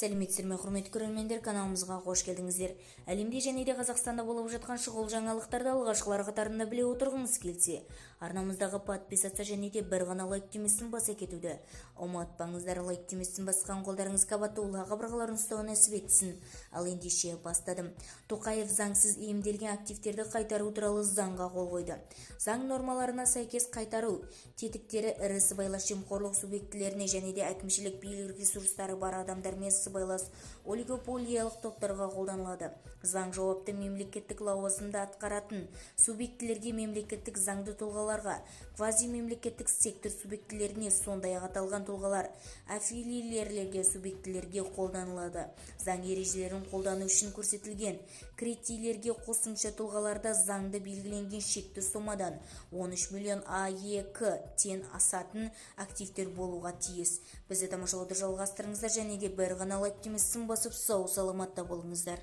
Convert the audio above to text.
Сәлеметсіздер ме, құрметті көрермендер, каналымызға қош келдіңіздер. Әлемде және де Қазақстанда болып жатқан шұғыл жаңалықтарды алғашқылар қатарында біле отырғыңыз келсе, арнамыздағы подписаться және де бір ғана лайк түймесін баса кетуді ұмытпаңыздар. Лайк түймесін басқан қолдарыңыз қабаттаулы қабырғаларын ұстау нәсіп етсін. Ал ендеше бастадым. Тоқаев заңсыз иемделген активтерді қайтару туралы заңға қол қойды. Заң нормаларына сәйкес қайтару тетіктері ірі сыбайлас жемқорлық субъектілеріне және де әкімшілік билік ресурстары бар адамдармен сыбайлас олигополиялық топтарға қолданылады. Заң жауапты мемлекеттік лауазымды атқаратын субъектілерге, мемлекеттік заңды тұлғаларға, квазимемлекеттік сектор субъектілеріне, сондай-ақ аталған тұлғалар аффилиирлерге субъектілерге қолданылады. Заң ережелерін қолдану үшін көрсетілген критерийлерге қосымша тұлғаларда заңды белгіленген шекті сомадан 13 миллион АЕК тен асатын активтер болуға тиіс. Бізді тамашалауды жалғастырыңыздар және де бір ғана лайк түймесін басып сау саламатта болыңыздар.